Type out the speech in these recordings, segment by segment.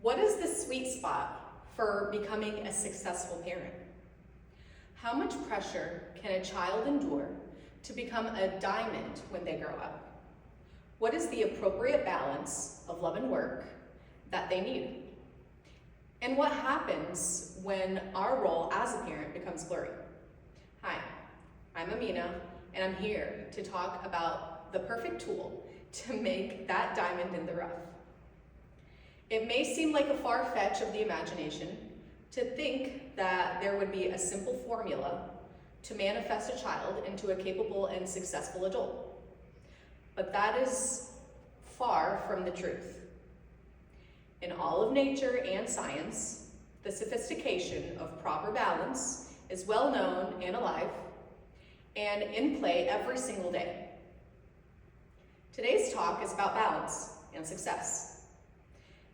What is the sweet spot for becoming a successful parent? How much pressure can a child endure to become a diamond when they grow up? What is the appropriate balance of love and work that they need? And what happens when our role as a parent becomes blurry? Hi, I'm Amina, and I'm here to talk about the perfect tool to make that diamond in the rough. It may seem like a far fetch of the imagination to think that there would be a simple formula to manifest a child into a capable and successful adult. But that is far from the truth. In all of nature and science, the sophistication of proper balance is well known and alive, and in play every single day. Today's talk is about balance and success.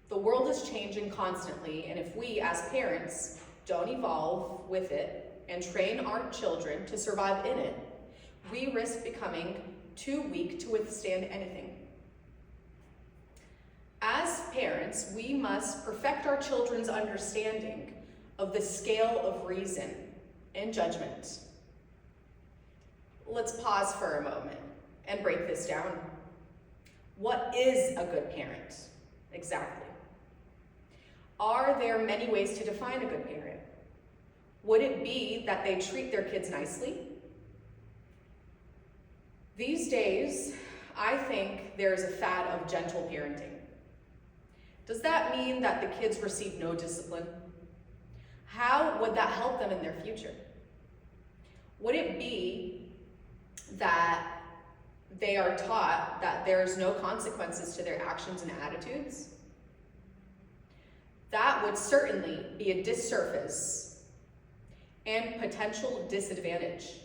The world is changing constantly, and if we as parents don't evolve with it and train our children to survive in it, we risk becoming too weak to withstand anything. As parents, we must perfect our children's understanding of the scale of reason and judgment. Let's pause for a moment and break this down. What is a good parent? Exactly. Are there many ways to define a good parent? Would it be that they treat their kids nicely? These days, I think there's a fad of gentle parenting. Does that mean that the kids receive no discipline? How would that help them in their future? Would it be that they are taught that there's no consequences to their actions and attitudes? That would certainly be a disservice and potential disadvantage.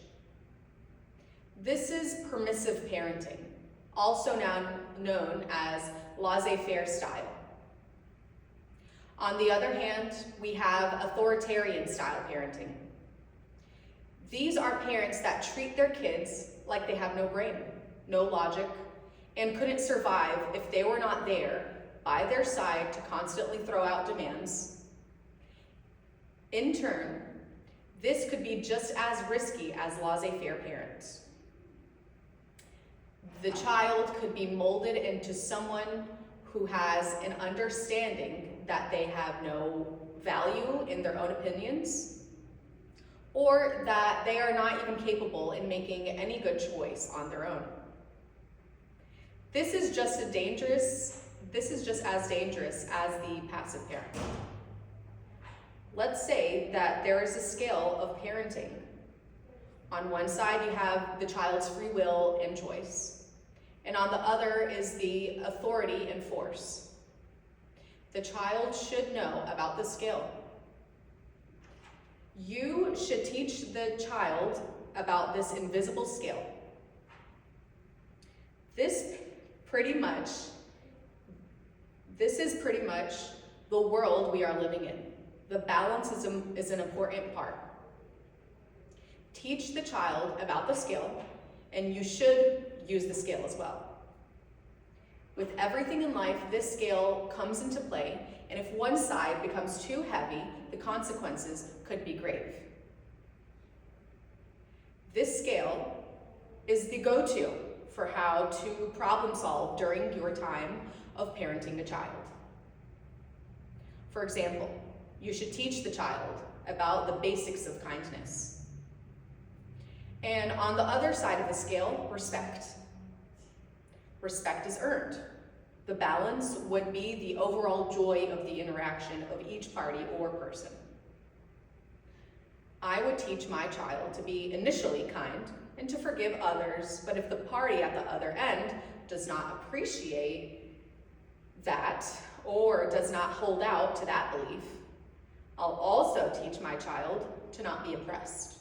This is permissive parenting, also now known as laissez-faire style. On the other hand, we have authoritarian style parenting. These are parents that treat their kids like they have no brain, no logic, and couldn't survive if they were not there by their side to constantly throw out demands. In turn, this could be just as risky as laissez-faire parents. The child could be molded into someone who has an understanding that they have no value in their own opinions, or that they are not even capable in making any good choice on their own. This is just as dangerous as the passive parent. Let's say that there is a scale of parenting. On one side, you have the child's free will and choice, and on the other is the authority and force. The child should know about the scale. You should teach the child about this invisible scale. This is pretty much the world we are living in. The balance is an important part. Teach the child about the scale, and you should use the scale as well. With everything in life, this scale comes into play, and if one side becomes too heavy, the consequences could be grave. This scale is the go-to for how to problem solve during your time of parenting a child. For example, you should teach the child about the basics of kindness. And on the other side of the scale, respect. Respect is earned. The balance would be the overall joy of the interaction of each party or person. I would teach my child to be initially kind and to forgive others, but if the party at the other end does not appreciate that or does not hold out to that belief, I'll also teach my child to not be oppressed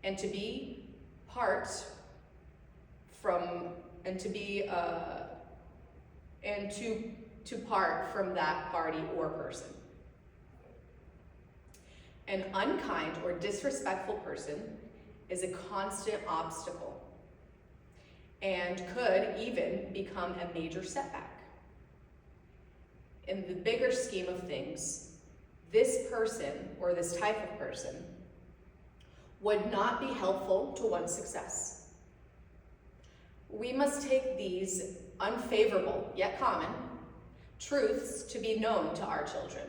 and to be part from that party or person. An unkind or disrespectful person is a constant obstacle and could even become a major setback. in the bigger scheme of things, this person or this type of person would not be helpful to one's success. We must take these unfavorable, yet common, truths to be known to our children.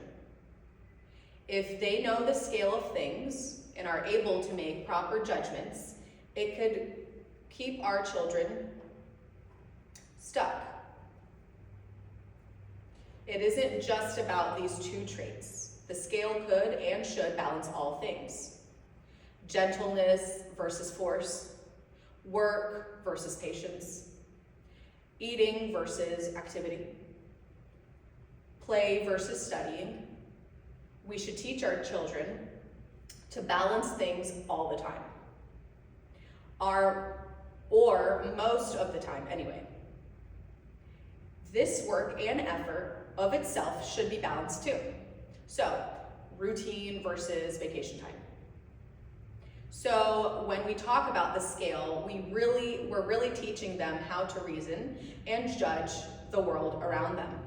If they know the scale of things and are able to make proper judgments, it could keep our children stuck. It isn't just about these two traits. The scale could and should balance all things. Gentleness versus force, work versus patience, eating versus activity, play versus studying. We should teach our children to balance things all the time. Or most of the time anyway. This work and effort of itself should be balanced too. So, routine versus vacation time. So when we talk about the scale, we're really teaching them how to reason and judge the world around them.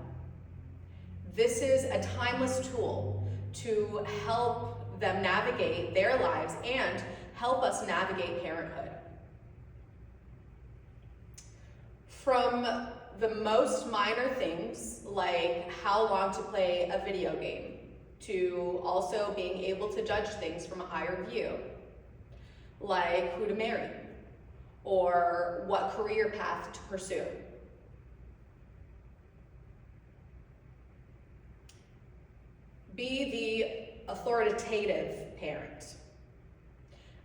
This is a timeless tool to help them navigate their lives and help us navigate parenthood. From the most minor things, like how long to play a video game, to also being able to judge things from a higher view, like who to marry, or what career path to pursue. Be the authoritative parent.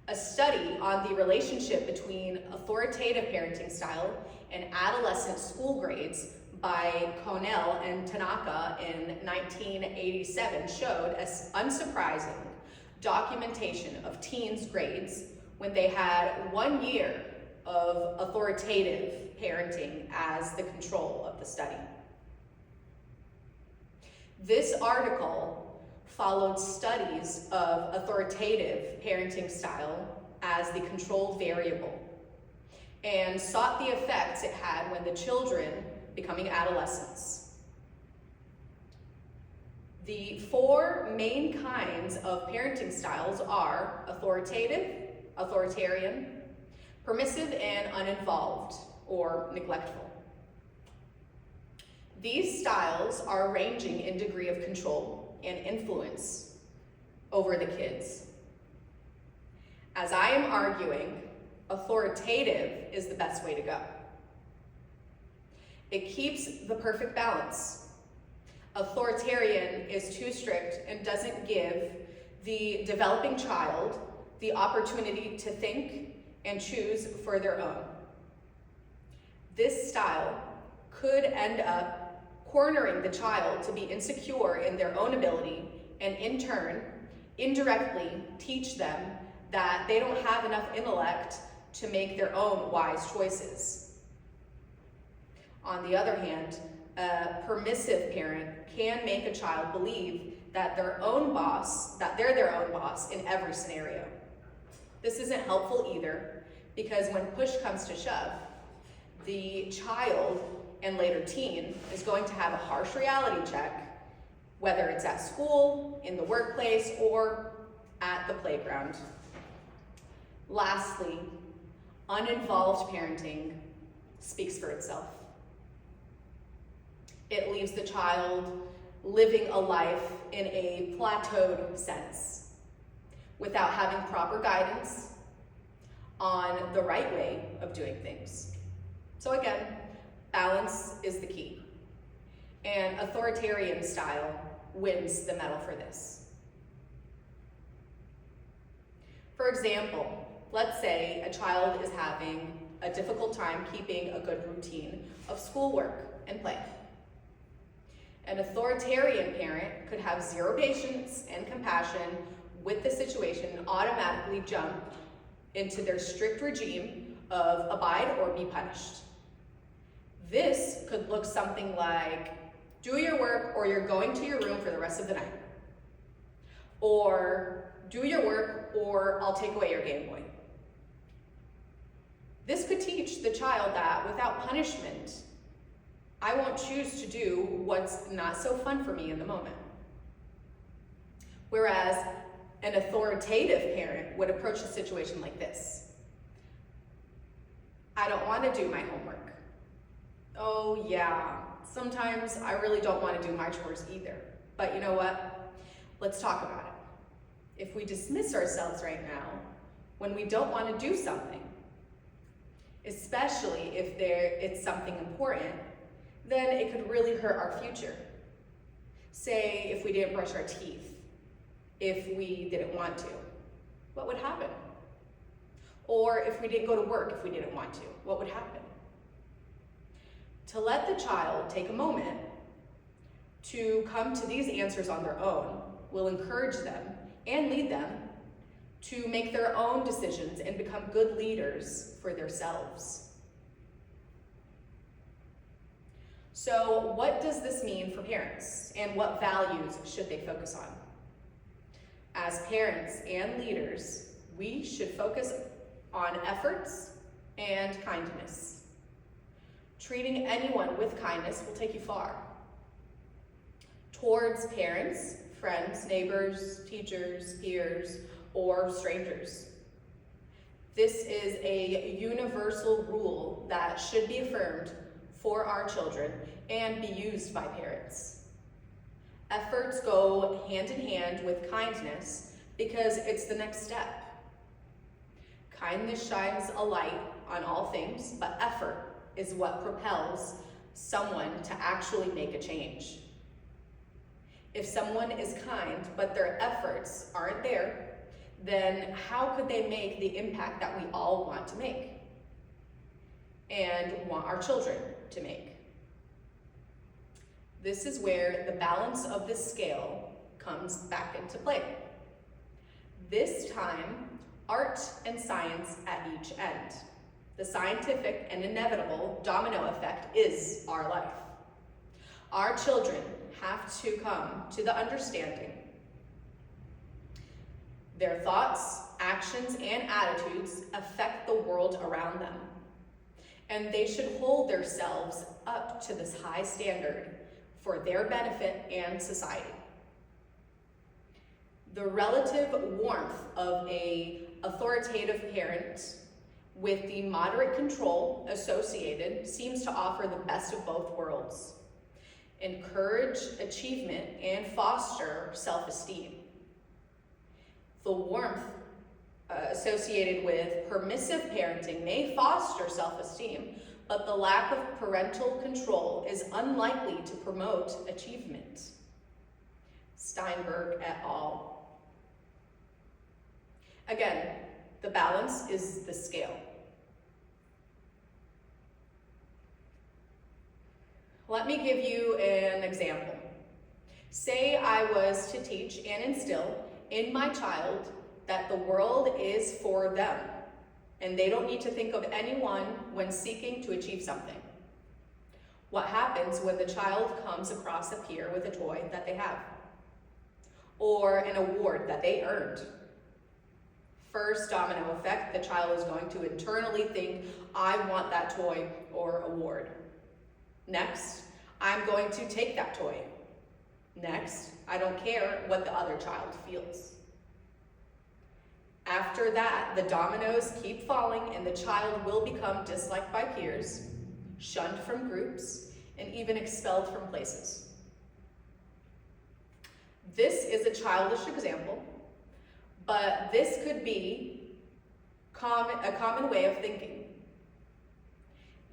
A study on the relationship between authoritative parenting style and adolescent school grades by Connell and Tanaka in 1987 showed an unsurprising documentation of teens' grades when they had 1 year of authoritative parenting as the control of the study. This article followed studies of authoritative parenting style as the control variable and sought the effects it had when the children becoming adolescents. The 4 main kinds of parenting styles are authoritative, authoritarian, permissive, and uninvolved or neglectful. These styles are ranging in degree of control and influence over the kids. As I am arguing, authoritative is the best way to go. It keeps the perfect balance. Authoritarian is too strict and doesn't give the developing child the opportunity to think and choose for their own. This style could end up cornering the child to be insecure in their own ability and in turn, indirectly teach them that they don't have enough intellect to make their own wise choices. On the other hand, a permissive parent can make a child believe that they're their own boss in every scenario. This isn't helpful either, because when push comes to shove, the child and later teen is going to have a harsh reality check, whether it's at school, in the workplace, or at the playground. Lastly, uninvolved parenting speaks for itself. It leaves the child living a life in a plateaued sense, without having proper guidance on the right way of doing things. So again, balance is the key. And authoritarian style wins the medal for this. For example, let's say a child is having a difficult time keeping a good routine of schoolwork and play. An authoritarian parent could have zero patience and compassion with the situation and automatically jump into their strict regime of abide or be punished. This could look something like, do your work or you're going to your room for the rest of the night. Or, do your work or I'll take away your Game Boy. This could teach the child that without punishment, I won't choose to do what's not so fun for me in the moment. Whereas an authoritative parent would approach a situation like this. I don't want to do my homework. Oh yeah, sometimes I really don't want to do my chores either. But you know what? Let's talk about it. If we dismiss ourselves right now when we don't want to do something, especially if it's something important, then it could really hurt our future. Say if we didn't brush our teeth, if we didn't want to, what would happen? Or if we didn't go to work if we didn't want to, what would happen? To let the child take a moment to come to these answers on their own will encourage them and lead them to make their own decisions and become good leaders for themselves. So what does this mean for parents, and what values should they focus on? As parents and leaders, we should focus on efforts and kindness. Treating anyone with kindness will take you far. Towards parents, friends, neighbors, teachers, peers, or strangers. This is a universal rule that should be affirmed for our children and be used by parents. Efforts go hand in hand with kindness because it's the next step. Kindness shines a light on all things, but effort is what propels someone to actually make a change. If someone is kind, but their efforts aren't there, then how could they make the impact that we all want to make and want our children to make? This is where the balance of the scale comes back into play. This time, art and science at each end. The scientific and inevitable domino effect is our life. Our children have to come to the understanding their thoughts, actions, and attitudes affect the world around them, and they should hold themselves up to this high standard for their benefit and society. The relative warmth of an authoritative parent with the moderate control associated seems to offer the best of both worlds. Encourage achievement and foster self-esteem. The warmth associated with permissive parenting may foster self-esteem, but the lack of parental control is unlikely to promote achievement. Steinberg et al. Again, the balance is the scale. Let me give you an example. Say I was to teach and instill in my child that the world is for them, and they don't need to think of anyone when seeking to achieve something. What happens when the child comes across a peer with a toy that they have, or an award that they earned? First domino effect, the child is going to internally think, I want that toy or award. Next, I'm going to take that toy. Next, I don't care what the other child feels. After that, the dominoes keep falling and the child will become disliked by peers, shunned from groups, and even expelled from places. This is a childish example, but this could be a common way of thinking.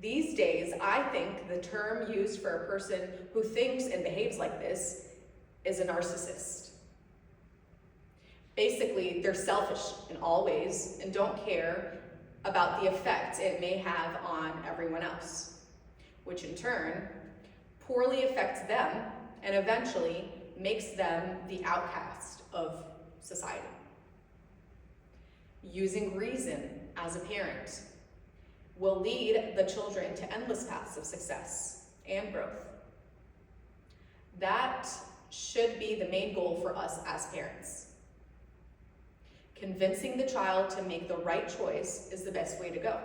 These days, I think the term used for a person who thinks and behaves like this is a narcissist. Basically, they're selfish in all ways and don't care about the effect it may have on everyone else, which in turn poorly affects them and eventually makes them the outcast of society. Using reason as a parent will lead the children to endless paths of success and growth. That should be the main goal for us as parents. Convincing the child to make the right choice is the best way to go.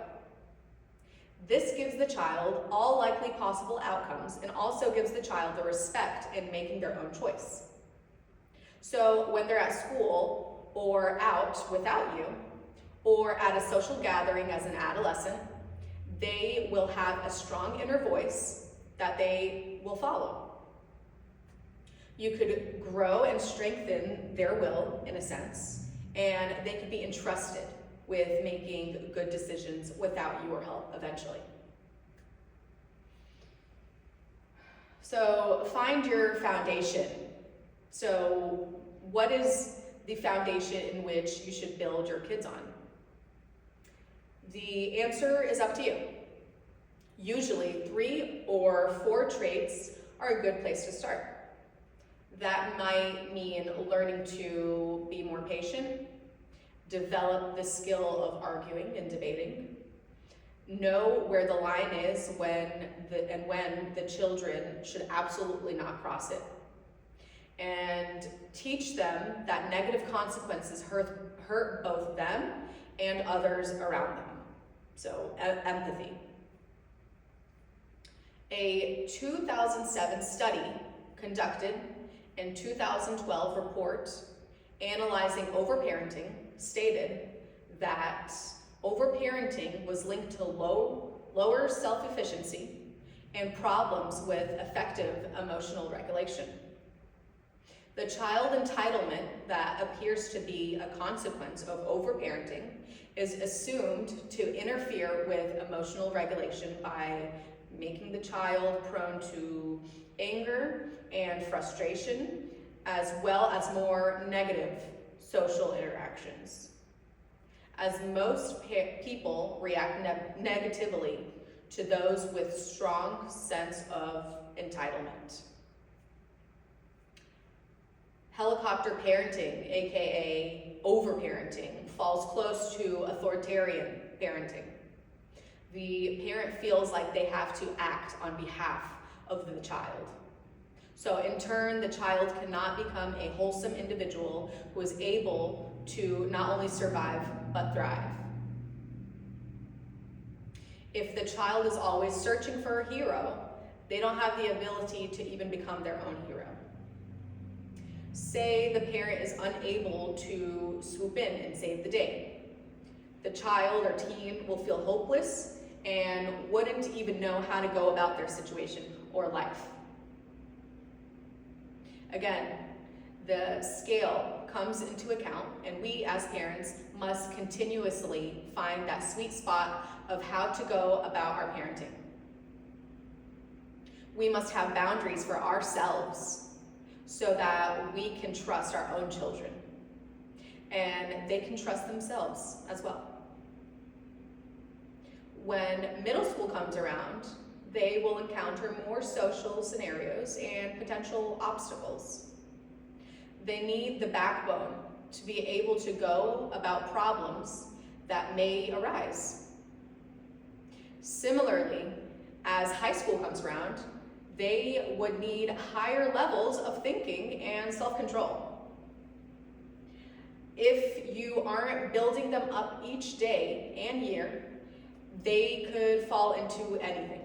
This gives the child all likely possible outcomes and also gives the child the respect in making their own choice. So when they're at school or out without you, or at a social gathering as an adolescent, they will have a strong inner voice that they will follow. You could grow and strengthen their will, in a sense, and they could be entrusted with making good decisions without your help eventually. So find your foundation. So what is the foundation in which you should build your kids on? The answer is up to you. Usually 3 or 4 traits are a good place to start. That might mean learning to be more patient, develop the skill of arguing and debating, know where the line is when the children should absolutely not cross it, and teach them that negative consequences hurt both them and others around them. So empathy. A 2007 study conducted in 2012 report analyzing overparenting stated that overparenting was linked to lower self-efficiency and problems with effective emotional regulation. The child entitlement that appears to be a consequence of overparenting is assumed to interfere with emotional regulation by making the child prone to anger and frustration, as well as more negative social interactions. As most people react negatively to those with strong sense of entitlement. Helicopter parenting, aka overparenting, falls close to authoritarian parenting. The parent feels like they have to act on behalf of the child. So in turn, the child cannot become a wholesome individual who is able to not only survive, but thrive. If the child is always searching for a hero, they don't have the ability to even become their own hero. Say the parent is unable to swoop in and save the day. The child or teen will feel hopeless and wouldn't even know how to go about their situation or life. Again, the scale comes into account, and we as parents must continuously find that sweet spot of how to go about our parenting. We must have boundaries for ourselves so that we can trust our own children, and they can trust themselves as well. When middle school comes around, they will encounter more social scenarios and potential obstacles. They need the backbone to be able to go about problems that may arise. Similarly, as high school comes around, they would need higher levels of thinking and self-control. If you aren't building them up each day and year, they could fall into anything.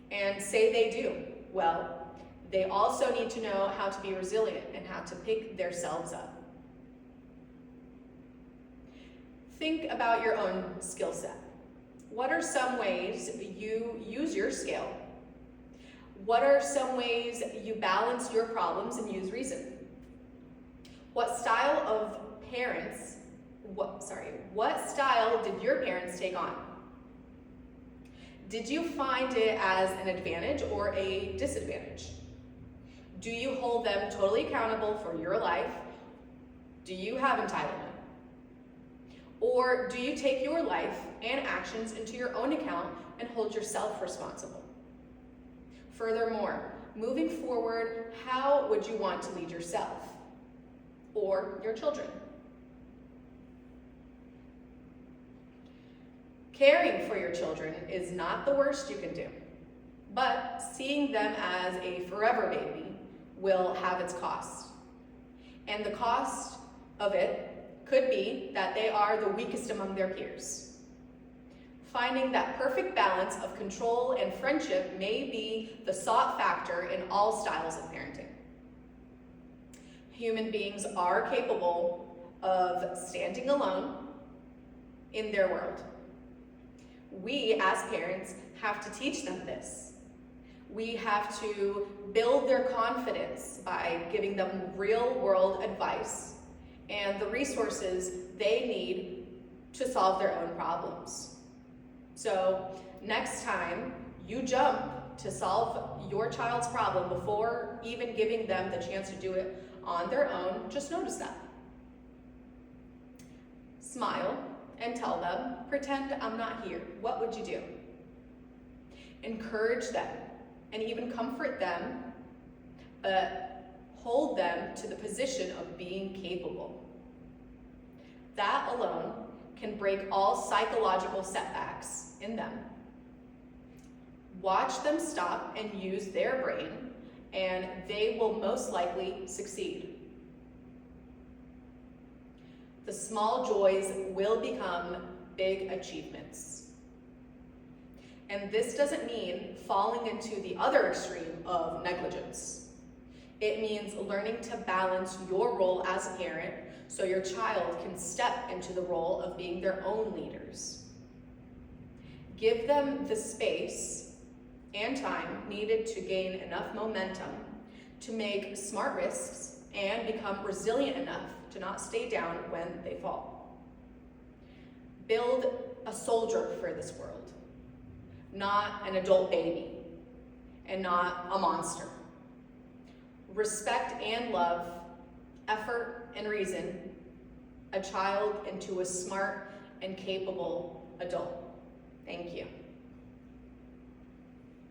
And say they do, well, they also need to know how to be resilient and how to pick themselves up. Think about your own skill set. What are some ways you use your skill? What are some ways you balance your problems and use reason? What style did your parents take on? Did you find it as an advantage or a disadvantage? Do you hold them totally accountable for your life? Do you have entitlement? Or do you take your life and actions into your own account and hold yourself responsible? Furthermore, moving forward, how would you want to lead yourself or your children? Caring for your children is not the worst you can do, but seeing them as a forever baby will have its cost. And the cost of it could be that they are the weakest among their peers. Finding that perfect balance of control and friendship may be the sought factor in all styles of parenting. Human beings are capable of standing alone in their world. We, as parents, have to teach them this. We have to build their confidence by giving them real-world advice and the resources they need to solve their own problems. So next time you jump to solve your child's problem before even giving them the chance to do it on their own, just notice that. Smile and tell them, pretend I'm not here. What would you do? Encourage them and even comfort them, but hold them to the position of being capable. That alone can break all psychological setbacks in them. Watch them stop and use their brain, and they will most likely succeed. The small joys will become big achievements. And this doesn't mean falling into the other extreme of negligence. It means learning to balance your role as a parent so your child can step into the role of being their own leaders. Give them the space and time needed to gain enough momentum to make smart risks and become resilient enough to not stay down when they fall. Build a soldier for this world, not an adult baby, and not a monster. Respect and love, effort and reason, a child into a smart and capable adult. Thank you.